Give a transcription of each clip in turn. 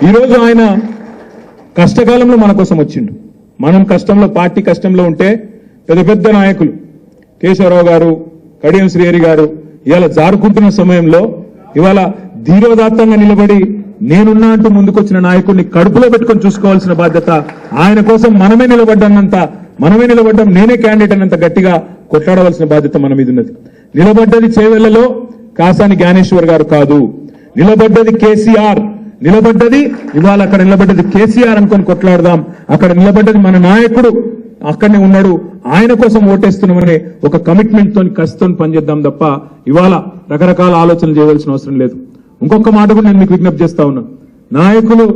ఈరోజు ఆయన కష్టకాలంలో మన కోసం వచ్చిండు. మనం కష్టంలో, పార్టీ కష్టంలో ఉంటే పెద్ద పెద్ద నాయకులు కేశవరావు గారు, కడియం శ్రీహరి గారు ఇవాళ జారుకుంటున్న సమయంలో ఇవాళ ధీరోదాత్తంగా నిలబడి నేనున్నా అంటూ ముందుకొచ్చిన నాయకుడిని కడుపులో పెట్టుకొని చూసుకోవాల్సిన బాధ్యత ఆయన కోసం మనమే నిలబడ్డాం. నేనే క్యాండిడేట్ అన్నంత గట్టిగా కొట్లాడవలసిన బాధ్యత మన మీద ఉన్నది. నిలబడ్డది చేవెళ్లలో కాసాని జ్ఞానేశ్వర్ గారు కాదు, నిలబడ్డది కేసీఆర్. ఇవాళ అక్కడ నిలబడ్డది కేసీఆర్ అనుకొని కొట్లాడదాం. అక్కడ నిలబడ్డది మన నాయకుడు, అక్కడనే ఉన్నాడు, ఆయన కోసం ఓటేస్తున్నామనే ఒక కమిట్మెంట్ తోని కసితో పనిచేద్దాం తప్ప ఇవాళ రకరకాల ఆలోచనలు చేయవలసిన అవసరం లేదు. ఇంకొక మాట కూడా నేను మీకు విజ్ఞప్తి చేస్తా ఉన్నా. నాయకులు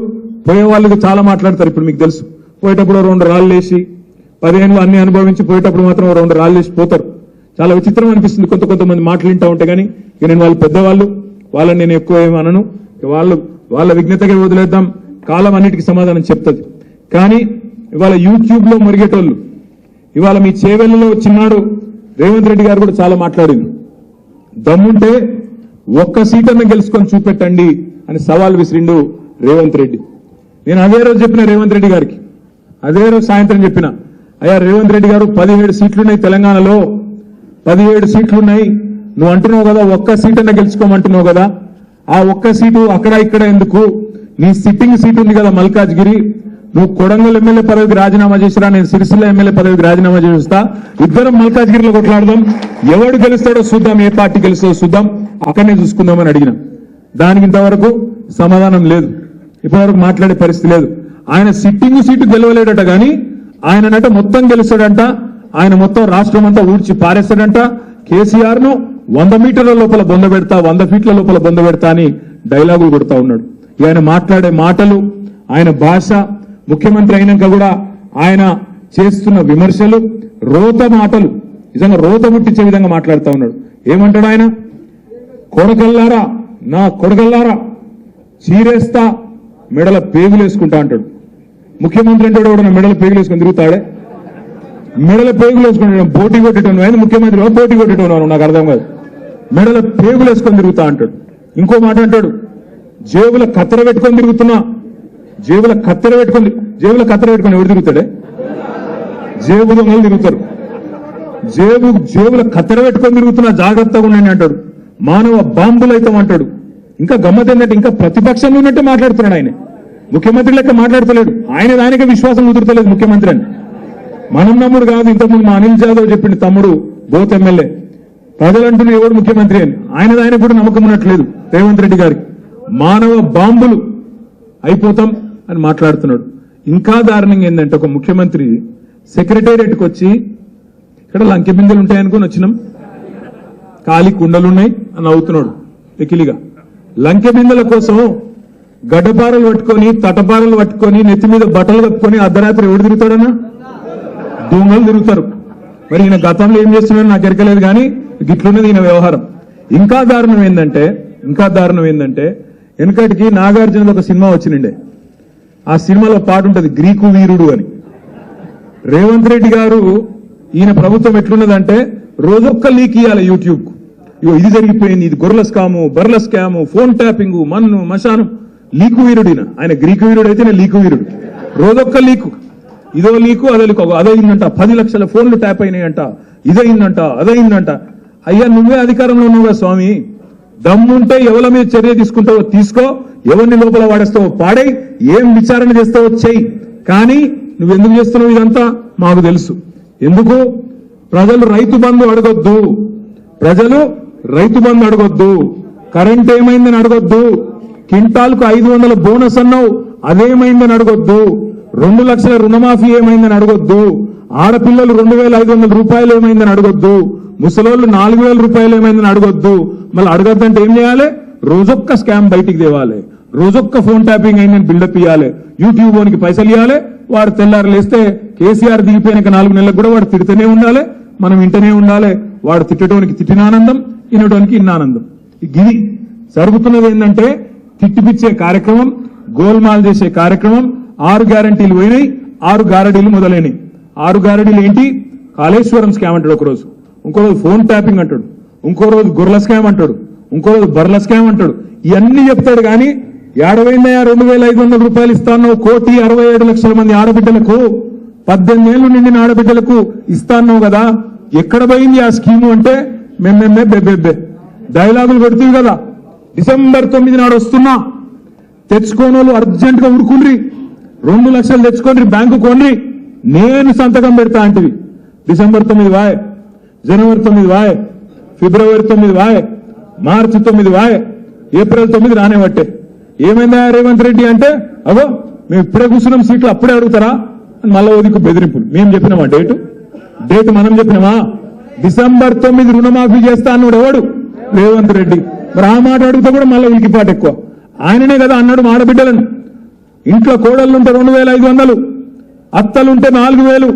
పోయే వాళ్ళకి చాలా మాట్లాడతారు. ఇప్పుడు మీకు తెలుసు, పోయేటప్పుడు 2 రాళ్ళు వేసి 15 అన్ని అనుభవించి పోయేటప్పుడు మాత్రం 2 రాళ్ళు వేసి పోతారు. చాలా విచిత్రం అనిపిస్తుంది కొంతమంది మాటలు వింటా ఉంటే. కానీ ఇక నేను వాళ్ళు పెద్దవాళ్ళు, వాళ్ళని నేను ఎక్కువ ఏమి అనను. వాళ్ళ విజ్ఞతగా వదిలేద్దాం, కాలం అన్నిటికీ సమాధానం చెప్తుంది. కానీ ఇవాళ యూట్యూబ్ లో మురిగేటోళ్ళు, ఇవాళ మీ చేవెళ్లలో చిన్నాడు రేవంత్ రెడ్డి గారు కూడా చాలా మాట్లాడింది. దమ్ముంటే ఒక్క సీటన్న గెలుచుకొని చూపెట్టండి అని సవాల్ విసిరిండు రేవంత్ రెడ్డి. నేను అదే రోజు చెప్పిన రేవంత్ రెడ్డి గారికి, అదే రోజు సాయంత్రం చెప్పిన, అయ్యా రేవంత్ రెడ్డి గారు 17 సీట్లున్నాయి తెలంగాణలో, 17 సీట్లున్నాయి. నువ్వు అంటున్నావు కదా ఒక్క సీటన్న గెలుచుకోమంటున్నావు కదా, ఆ ఒక్క సీటు అక్కడ ఇక్కడ ఎందుకు? నీ సిట్టింగ్ సీట్ ఉంది కదా మల్కాజ్గిరి, నువ్వు కొడంగల్ ఎమ్మెల్యే పదవికి రాజీనామా చేసిరా, నేను సిరిసిల్ల ఎమ్మెల్యే పదవికి రాజీనామా చేస్తా, ఇద్దరం మల్కాజ్గిరిలో కొట్లాడదాం, ఎవడు గెలుస్తాడో చూద్దాం, ఏ పార్టీ గెలుస్తాడో చూద్దాం, అక్కడనే చూసుకుందామని అడిగిన. దానికి ఇంతవరకు సమాధానం లేదు, ఇప్పటివరకు మాట్లాడే పరిస్థితి లేదు. ఆయన సిట్టింగ్ సీటు గెలవలేడట, కానీ ఆయననట మొత్తం గెలుస్తాడంట, ఆయన మొత్తం రాష్ట్రం అంతా ఊడ్చి పారేస్తాడంట. కేసీఆర్ ను 100 మీటర్ల లోపల బొంద పెడతా, 100 ఫీట్ల లోపల బొంద పెడతా అని డైలాగులు కొడతా ఉన్నాడు. ఆయన మాట్లాడే మాటలు, ఆయన భాష, ముఖ్యమంత్రి అయినాక కూడా ఆయన చేస్తున్న విమర్శలు, రోత మాటలు, నిజంగా రోత ముట్టించే విధంగా మాట్లాడుతూ ఉన్నాడు. ఏమంటాడు ఆయన? కొడగల్లారా, నా కొడగల్లారా, చీరేస్తా, మెడల పేగులు వేసుకుంటా అంటాడు. ముఖ్యమంత్రి అంటే కూడా మెడల పేగులు వేసుకొని తిరుగుతాడే, మెడల పేగులు వేసుకుంటాడు. పోటీ కొట్టేటోను ఆయన ముఖ్యమంత్రి, పోటీ కొట్టేటోను నాకు అర్థం కాదు. మెడల పేగులు వేసుకొని తిరుగుతా అంటాడు. ఇంకో మాట అంటాడు, జేబుల కత్తెర పెట్టుకొని తిరుగుతున్నా, జేబుల కత్తెర పెట్టుకొని ఎవరు తిరుగుతాడే? జేబు దొంగలు తిరుగుతారు. జేబుల కత్తెర పెట్టుకొని తిరుగుతున్నా, జాగ్రత్తగా ఉండండి అంటాడు. మానవ బాంబులు అవుతామంటాడు. ఇంకా గమ్మత్ ఏంటంటే ఇంకా ప్రతిపక్షంలో ఉన్నట్టే మాట్లాడుతున్నాడు ఆయన, ముఖ్యమంత్రి లెక్క మాట్లాడతలేడు. ఆయనకే విశ్వాసం కుదురుతలేదు ముఖ్యమంత్రి అని. మనం నమ్ముడు కాదు, ఇంతకుముందు మా అనిల్ జాదవ్ చెప్పింది, తమ్ముడు బోత్ ఎమ్మెల్యే, ప్రజలంటున్న ఎవడు ముఖ్యమంత్రి అని. ఆయన కూడా నమ్మకం ఉన్నట్లేదు రేవంత్ రెడ్డి గారికి. మానవ బాంబులు అయిపోతాం అని మాట్లాడుతున్నాడు. ఇంకా దారుణంగా ఏంటంటే, ఒక ముఖ్యమంత్రి సెక్రటేరియట్కి వచ్చి ఇక్కడ లంకె బిందెలు ఉంటాయనుకుని వచ్చినాం, ఖాళీ కుండలున్నాయి అని అవుతున్నాడు ఎకిలిగా. లంకె బిందెల కోసం గడ్డపారలు పట్టుకొని, తటపారలు పట్టుకొని, నెత్తి మీద బట్టలు కప్పుకొని అర్ధరాత్రి ఎవడు తిరుగుతాడన్నా? దొంగలు తిరుగుతారు. మరి ఈయన గతంలో ఏం చేస్తున్నాడో నాకు ఎరకలేదు, కానీ గిట్లున్నది ఈయన వ్యవహారం. ఇంకా దారుణం ఏంటంటే వెనకటికి నాగార్జునది ఒక సినిమా వచ్చినండే, ఆ సినిమాలో పాట ఉంటుంది, గ్రీకు వీరుడు అని. రేవంత్ రెడ్డి గారు, ఈయన ప్రభుత్వం ఎట్లున్నదంటే రోజొక్క లీక్ ఇవ్వాలి యూట్యూబ్ కు. ఇది జరిగిపోయింది, ఇది గొర్రెల స్కాము, బర్రెల స్కాము, ఫోన్ ట్యాపింగ్, మన్ను మశానం. లీకు వీరుడు ఆయన గ్రీకు వీరుడు అయితే నేను లీకు వీరుడు. రోజొక్క లీకు, ఇదో లీకు అదో లీకు, అదయిందంట, 10 లక్షల ఫోన్లు ట్యాప్ అయినాయంట, ఇదయిందంట, అదయిందంట. అయ్యా నువ్వే అధికారంలో ఉన్నావుగా స్వామి, దమ్ముంటే ఎవరి మీద చర్య తీసుకుంటావో తీసుకో, ఎవరిని లోపల వాడేస్తావో పాడై, ఏం విచారణ చేస్తావో చెయ్యి. కానీ నువ్వెందుకు చేస్తున్నావు ఇదంతా మాకు తెలుసు. ఎందుకు? ప్రజలు రైతు బంధు అడగొద్దు, కరెంట్ ఏమైందని అడగొద్దు, కింటాల్కు 500 బోనస్ అన్నావు అదేమైందని అడగొద్దు, 2 లక్షల రుణమాఫీ ఏమైందని అడగొద్దు, ఆడపిల్లలు 2500 రూపాయలు ఏమైందని అడగొద్దు, ముసలోళ్ళు 4000 రూపాయలు ఏమైందని అడగొద్దు. మళ్ళీ అడగద్దంటే ఏం చేయాలి? రోజొక్క స్కామ్ బయటికి తేవాలి, రోజొక్క ఫోన్ ట్యాపింగ్ అయిందని బిల్డప్ ఇవ్వాలి, యూట్యూబ్ ఓనికి పైసలు ఇవ్వాలి. వాడు తెల్లారు లేస్తే కేసీఆర్ దిగిపోయినాక 4 నెలలకు కూడా వాడు తిడుతూనే ఉండాలి, మనం వింటూనే ఉండాలి. వాడు తిట్టడానికి తిట్టిన ఆనందం, వినడానికి ఇన్న ఆనందం. గిది జరుగుతున్నది. ఏంటంటే తిట్టిపిచ్చే కార్యక్రమం, గోల్మాల్ చేసే కార్యక్రమం. 6 గ్యారంటీలు పోయినాయి, 6 గారడీలు మొదలైనవి. 6 గారడీలు ఏంటి? కాళేశ్వరం స్కామ్ అంటాడు ఒకరోజు, ఇంకో రోజు ఫోన్ ట్యాపింగ్ అంటాడు, ఇంకో రోజు గొర్రెల స్కామ్ అంటాడు, ఇంకో రోజు బర్రెల స్కామ్ అంటాడు. ఇవన్నీ చెప్తాడు, కానీ ఏడవైందయా 2,500 రూపాయలు ఇస్తాను 1,67,00,000 మంది ఆడబిడ్డలకు 18 ఏళ్లు నిండిన ఆడబిడ్డలకు ఇస్తాను కదా, ఎక్కడ పోయింది ఆ స్కీము అంటే మేమే బెబ్బెబ్బే డైలాగులు పెడుతుంది కదా. డిసెంబర్ 9 నాడు వస్తున్నా, తెచ్చుకోని వాళ్ళు అర్జెంట్ గా ఉరుకుండ్రి, 2 లక్షలు తెచ్చుకోండి, బ్యాంకు కోండి, నేను సంతకం పెడతా అంటివి. డిసెంబర్ 9 వాయ్, జనవరి 9 వాయ్, ఫిబ్రవరి 9 వాయ్, మార్చి 9 వాయ్, ఏప్రిల్ 9 రానే పట్టే. ఏమైందా రేవంత్ రెడ్డి అంటే, అగో మేము ఇప్పుడే కూర్చున్నాం సీట్లు అప్పుడే అడుగుతారా అని మళ్ళా ఓదికు బెదిరింపులు. మేము చెప్పినామా డేట్ మనం చెప్పినామా? డిసెంబర్ 9 రుణమాఫీ చేస్తా అన్నాడు ఎవడు? రేవంత్ రెడ్డి. మరి ఆ మాట అడిగితే కూడా మళ్ళీ ఉలికిపాటు ఎక్కువ. ఆయననే కదా అన్నాడు ఆడబిడ్డలను, ఇంట్లో కోడళ్ళుంటే 2,500, అత్తలుంటే 4,000,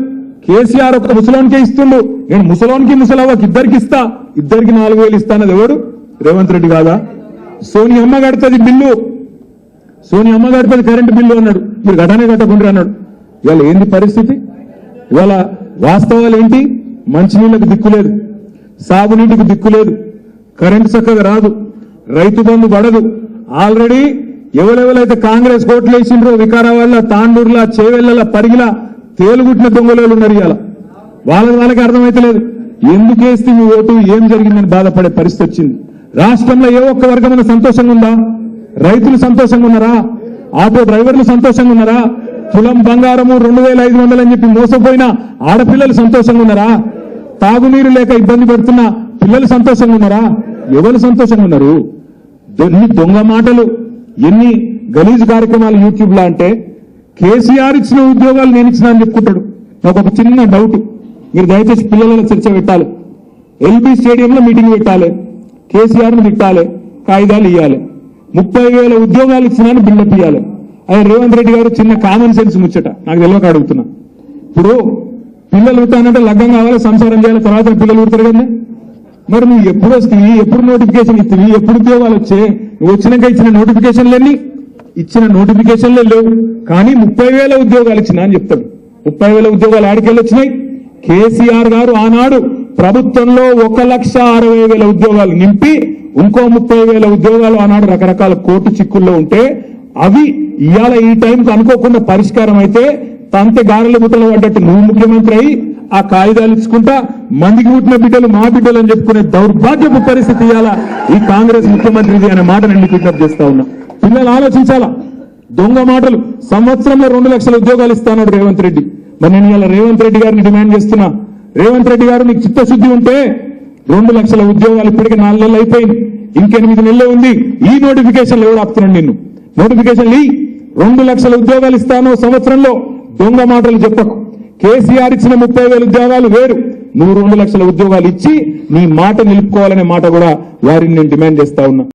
కేసీఆర్ ఒక ముసలోనికే ఇస్తుండు, నేను ముసలోనికి ముసలవ్వకి ఇద్దరికి ఇస్తా, ఇద్దరికి 4,000 ఇస్తానది ఎవడు? రేవంత్ రెడ్డి కాదా? సోనియమ్మ కడుతుంది బిల్లు, సోనియమ్మ కడుతుంది కరెంటు బిల్లు అన్నాడు, మీరు గటనే కట్టకుండా అన్నాడు. ఇవాళ ఏంది పరిస్థితి? ఇవాళ వాస్తవాలు ఏంటి? మంచినీళ్లకు దిక్కులేదు, సాగునీటికి దిక్కులేదు, కరెంటు చక్కగా రాదు, రైతు బంధు పడదు. ఆల్రెడీ ఎవరెవరైతే కాంగ్రెస్ కోట్లు వేసిండ్రో వికారాబాద్ల, తాండూరుల, చేవెళ్ల, పరిగిల తేలుగుట్టిన దొంగలు ఉన్నారు. ఇవాళ వాళ్ళకి అర్థమైతలేదు ఎందుకు వేస్తే మీ ఓటు, ఏం జరిగిందని బాధపడే పరిస్థితి వచ్చింది. రాష్ట్రంలో ఏ ఒక్క వర్గమైన సంతోషంగా ఉందా? రైతులు సంతోషంగా ఉన్నారా? ఆటో డ్రైవర్లు సంతోషంగా ఉన్నారా? తులం బంగారము 2,500 అని చెప్పి మోసపోయిన ఆడపిల్లలు సంతోషంగా ఉన్నారా? తాగునీరు లేక ఇబ్బంది పడుతున్న పిల్లలు సంతోషంగా ఉన్నారా? ఎవరు సంతోషంగా ఉన్నారు? ఎన్ని దొంగ మాటలు, ఎన్ని గలీజు కార్యక్రమాలు యూట్యూబ్ లో. అంటే కేసీఆర్ ఇచ్చిన ఉద్యోగాలు నేను ఇచ్చిన అని చెప్పుకుంటాడు. నాకు ఒక చిన్న డౌట్, మీరు దయచేసి పిల్లలను చర్చ పెట్టాలి. ఎల్బీ స్టేడియంలో మీటింగ్ పెట్టాలి, కేసీఆర్ ను తిట్టాలి, కాగితాలు ఇవ్వాలి, 30,000 ఉద్యోగాలు ఇచ్చినాను బిల్డప్ ఇవ్వాలి. అదే రేవంత్ రెడ్డి గారు చిన్న కామన్ సెన్స్ ముచ్చట నాకు తెలియక అడుగుతున్నా. ఇప్పుడు పిల్లలు పుట్టానంటే లగ్గం కావాలి, సంసారం చేయాలి, తర్వాత పిల్లలు పుడతారు కదా. మరి నువ్వు ఎప్పుడు వస్తాయి, ఎప్పుడు నోటిఫికేషన్ ఇస్తుంది, ఎప్పుడు ఉద్యోగాలు వచ్చాయి? నువ్వు వచ్చినాక ఇచ్చిన నోటిఫికేషన్లన్నీ ఇచ్చిన నోటిఫికేషన్లే లేవు, కానీ 30,000 ఉద్యోగాలు ఇచ్చినా అని చెప్తాడు. 30,000 ఉద్యోగాలు ఆడికెళ్ళి వచ్చినాయి. కేసీఆర్ గారు ఆనాడు ప్రభుత్వంలో 1,60,000 ఉద్యోగాలు నింపి ఇంకో 30,000 ఉద్యోగాలు ఆనాడు రకరకాల కోర్టు చిక్కుల్లో ఉంటే అవి ఇవాళ ఈ టైంకి అనుకోకుండా పరిష్కారం అయితే తంతే గారెల గుట్టలు పడ్డట్టు నువ్వు ముఖ్యమంత్రి అయి ఆ కాగితాలు ఇచ్చుకుంటా మందికి పుట్టిన బిడ్డలు మా బిడ్డలు అని చెప్పుకునే దౌర్భాగ్యపు పరిస్థితి ఇవాళ ఈ కాంగ్రెస్ ముఖ్యమంత్రిది అనే మాట నేను విజ్ఞప్తి చేస్తా ఉన్నా. పిల్లలు ఆలోచించాలా. దొంగ మాటలు. సంవత్సరంలో 2 లక్షల ఉద్యోగాలు ఇస్తాన్నాడు రేవంత్ రెడ్డి. మరి నేను ఇలా రేవంత్ రెడ్డి గారిని డిమాండ్ చేస్తున్నా, రేవంత్ రెడ్డి గారు నీకు చిత్తశుద్ధి ఉంటే 2 లక్షల ఉద్యోగాలు ఇప్పటికే 4 నెలలు అయిపోయింది, ఇంకెనిమిది నెలలు ఉంది. ఈ నోటిఫికేషన్లు ఎవడు ఆపుతున్నాడు నిన్ను? నోటిఫికేషన్లు 2 లక్షల ఉద్యోగాలు ఇస్తాను సంవత్సరంలో. దొంగ మాటలు చెప్పకు. కేసీఆర్ ఇచ్చిన 30,000 ఉద్యోగాలు వేరు, నువ్వు 2 లక్షల ఉద్యోగాలు ఇచ్చి నీ మాట నిలుపుకోవాలనే మాట కూడా వారిని నేను డిమాండ్ చేస్తా ఉన్నా.